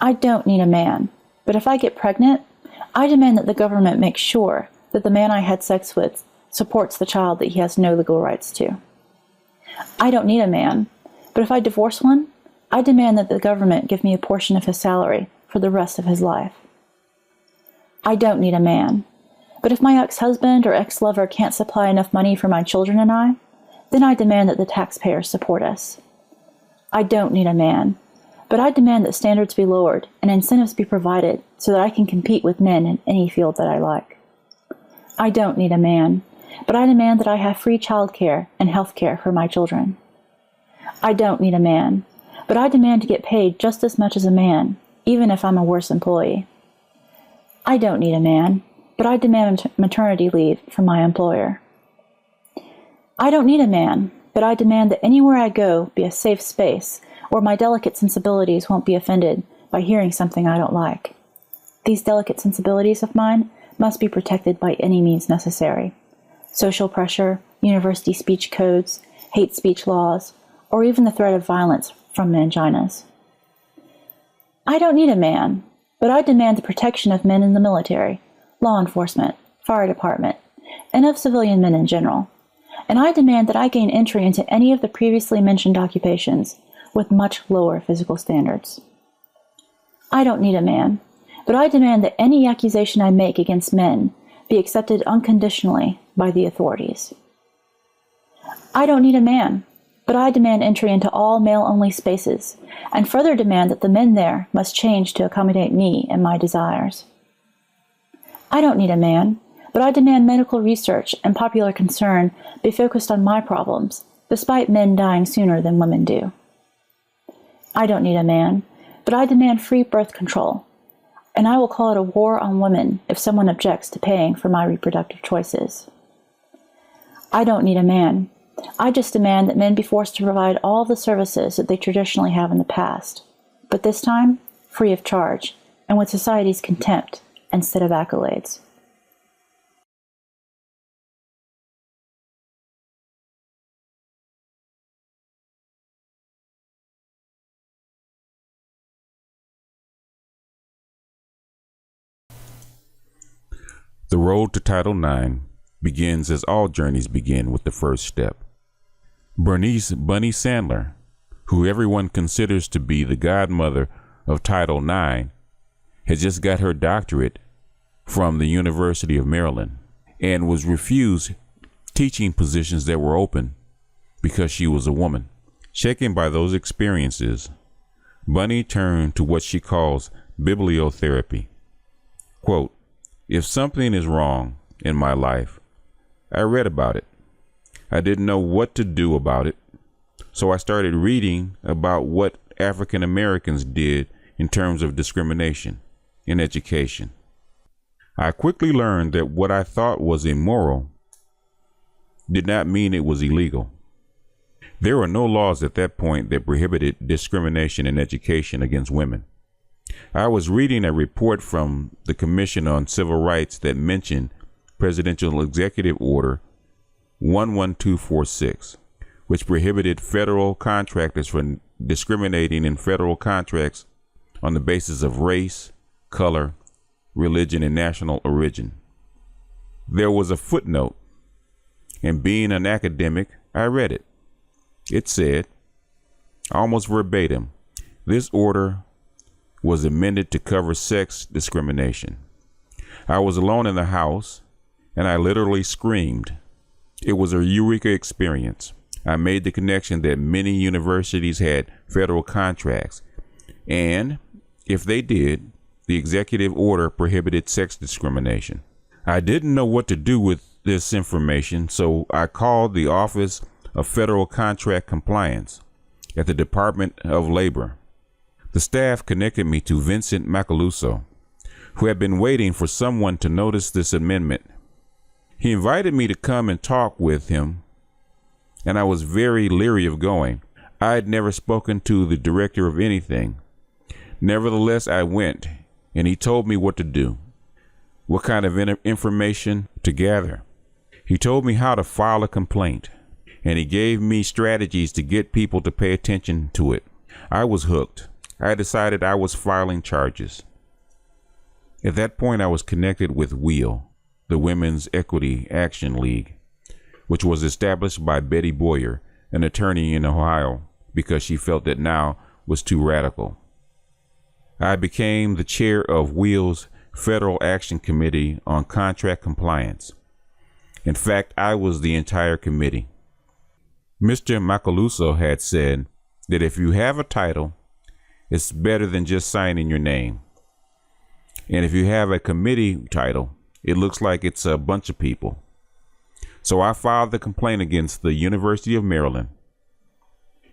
I don't need a man, but if I get pregnant, I demand that the government make sure that the man I had sex with supports the child that he has no legal rights to. I don't need a man, but if I divorce one, I demand that the government give me a portion of his salary for the rest of his life. I don't need a man, but if my ex-husband or ex-lover can't supply enough money for my children and I, then I demand that the taxpayers support us. I don't need a man, but I demand that standards be lowered and incentives be provided so that I can compete with men in any field that I like. I don't need a man, but I demand that I have free childcare and health care for my children. I don't need a man, but I demand to get paid just as much as a man, even if I'm a worse employee. I don't need a man, but I demand maternity leave from my employer. I don't need a man, but I demand that anywhere I go be a safe space where my delicate sensibilities won't be offended by hearing something I don't like. These delicate sensibilities of mine must be protected by any means necessary. Social pressure, university speech codes, hate speech laws, or even the threat of violence from meninginas. I don't need a man, but I demand the protection of men in the military, law enforcement, fire department, and of civilian men in general. And I demand that I gain entry into any of the previously mentioned occupations with much lower physical standards. I don't need a man, but I demand that any accusation I make against men be accepted unconditionally by the authorities. I don't need a man, but I demand entry into all male-only spaces, and further demand that the men there must change to accommodate me and my desires. I don't need a man, but I demand medical research and popular concern be focused on my problems, despite men dying sooner than women do. I don't need a man, but I demand free birth control, and I will call it a war on women if someone objects to paying for my reproductive choices. I don't need a man. I just demand that men be forced to provide all the services that they traditionally have in the past, but this time free of charge and with society's contempt instead of accolades. The road to Title IX begins as all journeys begin with the first step. Bernice "Bunny" Sandler, who everyone considers to be the godmother of Title IX, had just got her doctorate from the University of Maryland and was refused teaching positions that were open because she was a woman. Shaken by those experiences, Bunny turned to what she calls bibliotherapy. Quote, "If something is wrong in my life, I read about it. I didn't know what to do about it, so I started reading about what African Americans did in terms of discrimination in education. I quickly learned that what I thought was immoral did not mean it was illegal. There were no laws at that point that prohibited discrimination in education against women. I was reading a report from the Commission on Civil Rights that mentioned Presidential Executive Order 11246, which prohibited federal contractors from discriminating in federal contracts on the basis of race, color, religion, and national origin. There was a footnote, and being an academic, I read it. It said, almost verbatim, this order was amended to cover sex discrimination. I was alone in the house, and I literally screamed. It was a eureka experience. I made the connection that many universities had federal contracts, and if they did, the executive order prohibited sex discrimination. I didn't know what to do with this information, so I called the Office of Federal Contract Compliance at the Department of Labor. The staff connected me to Vincent Macaluso, who had been waiting for someone to notice this amendment. He invited me to come and talk with him, and I was very leery of going. I had never spoken to the director of anything. Nevertheless, I went, and he told me what to do, what kind of information to gather. He told me how to file a complaint, and he gave me strategies to get people to pay attention to it. I was hooked. I decided I was filing charges. At that point, I was connected with WEAL, the Women's Equity Action League, which was established by Betty Boyer, an attorney in Ohio, because she felt that now was too radical. I became the chair of WEAL's Federal Action Committee on Contract Compliance. In fact, I was the entire committee. Mr. Macaluso had said that if you have a title, it's better than just signing your name. And if you have a committee title, it looks like it's a bunch of people. So I filed the complaint against the University of Maryland.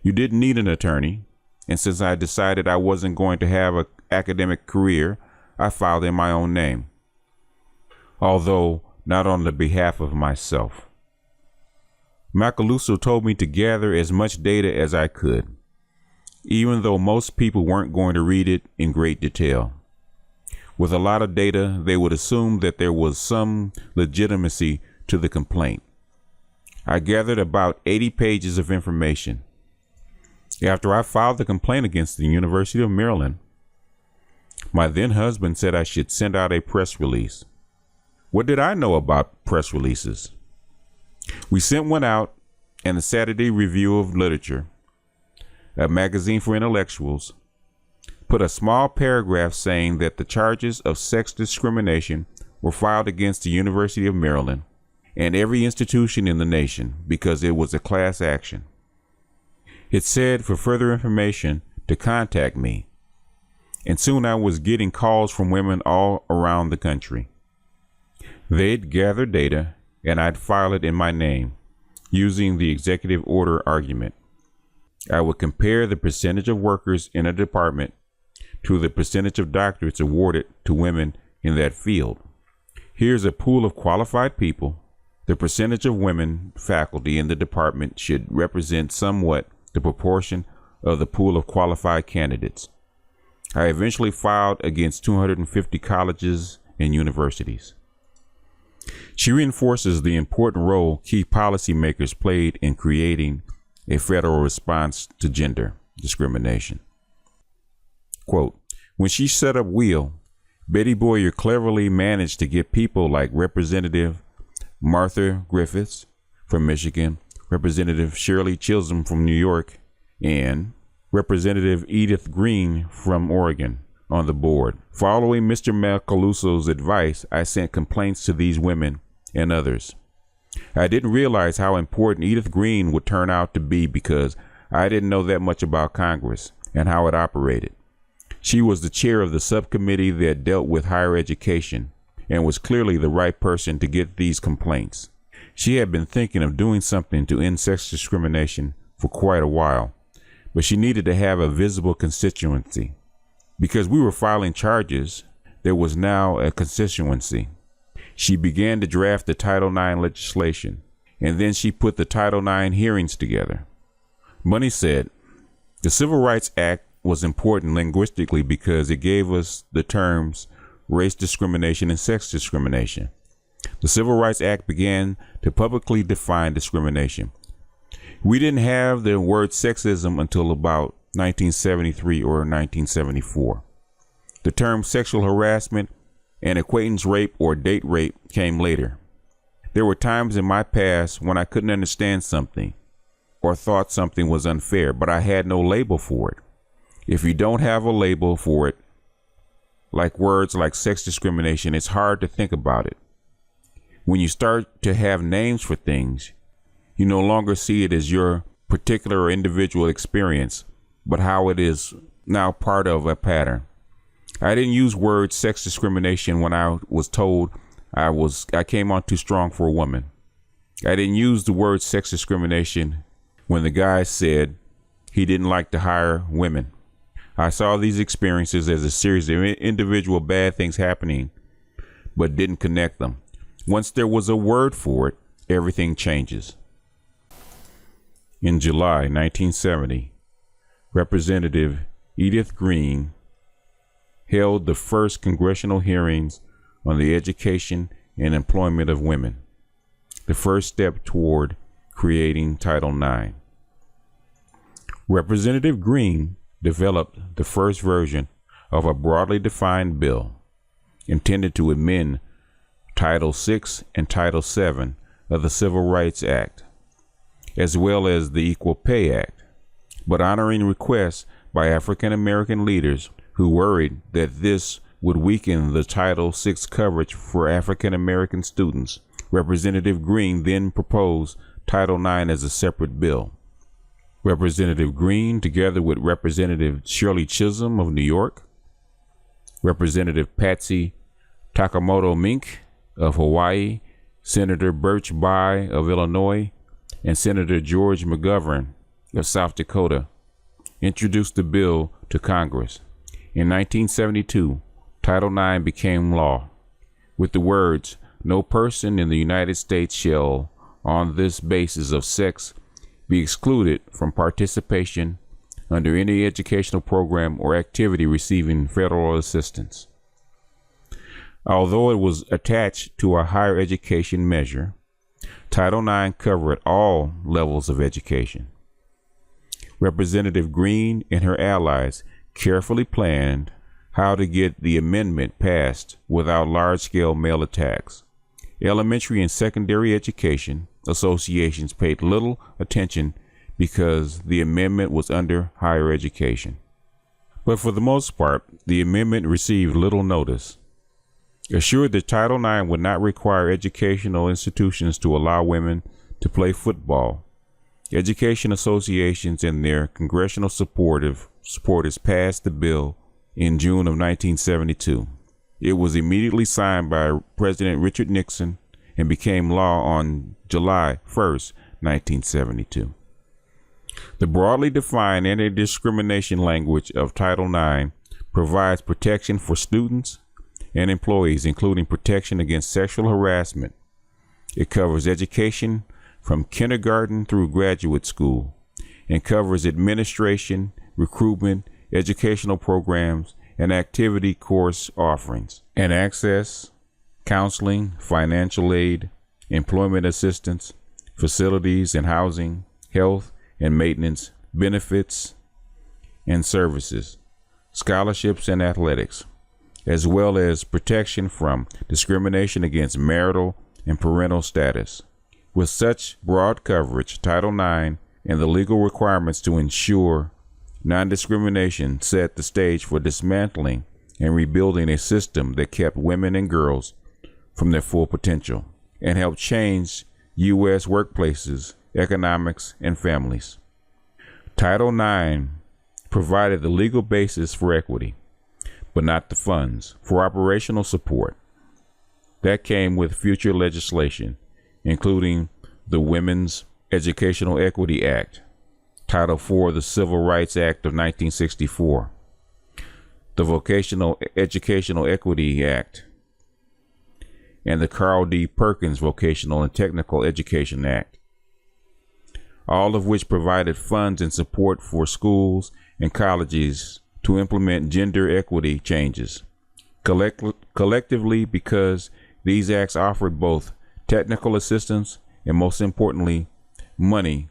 You didn't need an attorney, and since I decided I wasn't going to have an academic career, I filed in my own name, although not on the behalf of myself. Macaluso told me to gather as much data as I could, even though most people weren't going to read it in great detail. With a lot of data, they would assume that there was some legitimacy to the complaint. I gathered about 80 pages of information. After I filed the complaint against the University of Maryland, my then husband said I should send out a press release. What did I know about press releases? We sent one out, and the Saturday Review of Literature, a magazine for intellectuals, put a small paragraph saying that the charges of sex discrimination were filed against the University of Maryland and every institution in the nation because it was a class action. It said for further information to contact me, and soon I was getting calls from women all around the country. They'd gather data, and I'd file it in my name, using the executive order argument. I would compare the percentage of workers in a department to the percentage of doctorates awarded to women in that field. Here's a pool of qualified people. The percentage of women faculty in the department should represent somewhat the proportion of the pool of qualified candidates. I eventually filed against 250 colleges and universities. She reinforces the important role key policymakers played in creating a federal response to gender discrimination. Quote, when she set up WEAL, Betty Boyer cleverly managed to get people like Representative Martha Griffiths from Michigan, Representative Shirley Chisholm from New York, and Representative Edith Green from Oregon on the board. Following Mr. Macaluso's advice, I sent complaints to these women and others. I didn't realize how important Edith Green would turn out to be because I didn't know that much about Congress and how it operated. She was the chair of the subcommittee that dealt with higher education and was clearly the right person to get these complaints. She had been thinking of doing something to end sex discrimination for quite a while, but she needed to have a visible constituency. Because we were filing charges, there was now a constituency. She began to draft the Title IX legislation, and then she put the Title IX hearings together. Money said, the Civil Rights Act was important linguistically because it gave us the terms race discrimination and sex discrimination. The Civil Rights Act began to publicly define discrimination. We didn't have the word sexism until about 1973 or 1974. The term sexual harassment and acquaintance rape or date rape came later. There were times in my past when I couldn't understand something or thought something was unfair, but I had no label for it. If you don't have a label for it, like words like sex discrimination, it's hard to think about it. When you start to have names for things, you no longer see it as your particular or individual experience, but how it is now part of a pattern. I didn't use words sex discrimination when I was told I came on too strong for a woman. I didn't use the word sex discrimination when the guy said he didn't like to hire women. I saw these experiences as a series of individual bad things happening, but didn't connect them. Once there was a word for it, everything changes. In July 1970, Representative Edith Green held the first congressional hearings on the education and employment of women, the first step toward creating Title IX. Representative Green developed the first version of a broadly defined bill intended to amend Title VI and Title VII of the Civil Rights Act, as well as the Equal Pay Act, but honoring requests by African American leaders who worried that this would weaken the Title VI coverage for African American students. Representative Green then proposed Title IX as a separate bill. Representative Green, together with Representative Shirley Chisholm of New York, Representative Patsy Takemoto Mink of Hawaii, Senator Birch Bayh of Illinois, and Senator George McGovern of South Dakota, introduced the bill to Congress. In 1972, Title IX became law, with the words, "No person in the United States shall, on this basis of sex, be excluded from participation under any educational program or activity receiving federal assistance." Although it was attached to a higher education measure, Title IX covered all levels of education. Representative Green and her allies carefully planned how to get the amendment passed without large-scale male attacks. Elementary and secondary education associations paid little attention because the amendment was under higher education. But for the most part, the amendment received little notice. Assured that Title IX would not require educational institutions to allow women to play football, education associations and their congressional supporters passed the bill in June of 1972. It was immediately signed by President Richard Nixon and became law on July 1st, 1972. The broadly defined anti-discrimination language of Title IX provides protection for students and employees, including protection against sexual harassment. It covers education from kindergarten through graduate school and covers administration, recruitment, educational programs, and activity course offerings, and access, counseling, financial aid, employment assistance, facilities and housing, health and maintenance, benefits and services, scholarships and athletics, as well as protection from discrimination against marital and parental status. With such broad coverage, Title IX and the legal requirements to ensure non-discrimination set the stage for dismantling and rebuilding a system that kept women and girls from their full potential and helped change U.S. workplaces, economics, and families. Title IX provided the legal basis for equity, but not the funds for operational support. That came with future legislation, including the Women's Educational Equity Act, Title IV of the Civil Rights Act of 1964, the Vocational Educational Equity Act, and the Carl D. Perkins Vocational and Technical Education Act, all of which provided funds and support for schools and colleges to implement gender equity changes. Collectively, because these acts offered both technical assistance and, most importantly, money,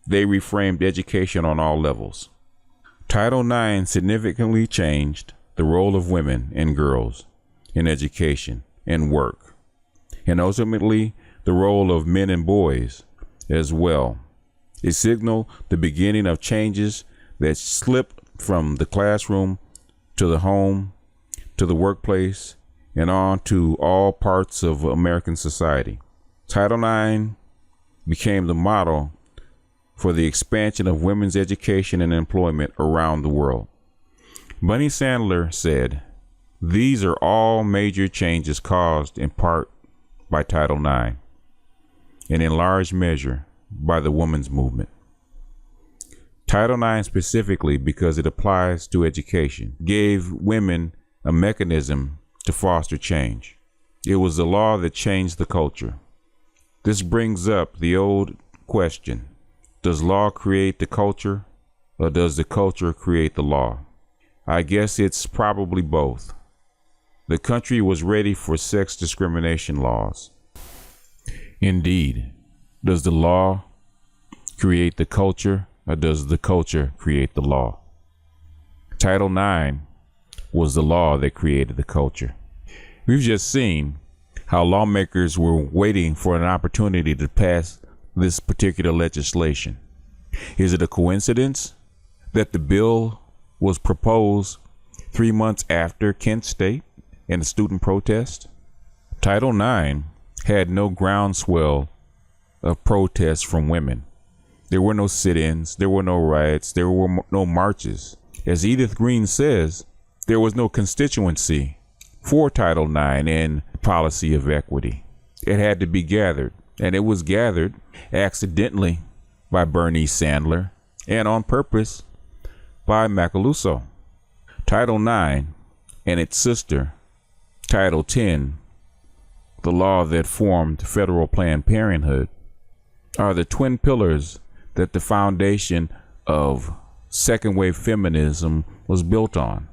they reframed education on all levels. Title IX significantly changed the role of women and girls in education and work, and ultimately the role of men and boys as well. It signaled the beginning of changes that slipped from the classroom to the home, to the workplace, and on to all parts of American society. Title IX became the model for the expansion of women's education and employment around the world. Bunny Sandler said, "These are all major changes caused in part by Title IX, and in large measure by the women's movement." Title IX specifically, because it applies to education, gave women a mechanism to foster change. It was the law that changed the culture. This brings up the old question: does law create the culture, or does the culture create the law? I guess it's probably both. The country was ready for sex discrimination laws. Indeed, does the law create the culture, or does the culture create the law? Title IX was the law that created the culture. We've just seen how lawmakers were waiting for an opportunity to pass this particular legislation. Is it a coincidence that the bill was proposed 3 months after Kent State and the student protest? Title IX had no groundswell of protests from women. There were no sit-ins, there were no riots, there were no marches. As Edith Green says, there was no constituency for Title IX and policy of equity. It had to be gathered, and it was gathered accidentally by Bernie Sandler and on purpose by Macaluso. Title IX and its sister, Title X, the law that formed federal Planned Parenthood, are the twin pillars that the foundation of second wave feminism was built on.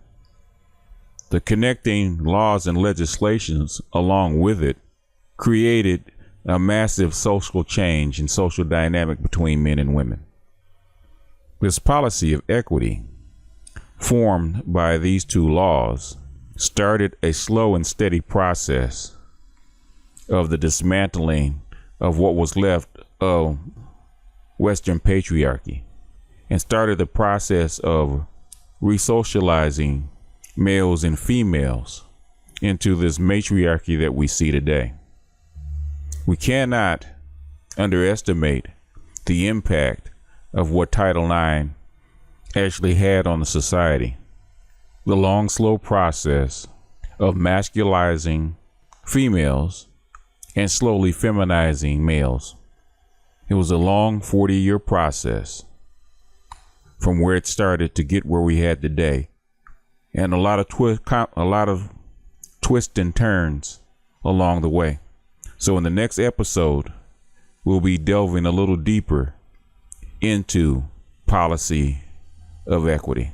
The connecting laws and legislations along with it created a massive social change and social dynamic between men and women. This policy of equity, formed by these two laws, started a slow and steady process of the dismantling of what was left of Western patriarchy, and started the process of resocializing males and females into this matriarchy that we see today. We cannot underestimate the impact of what Title IX actually had on the society. The long, slow process of masculizing females and slowly feminizing males. It was a long 40-year process from where it started to get where we had today, and a lot of twists and turns along the way. So in the next episode, we'll be delving a little deeper into policy of equity.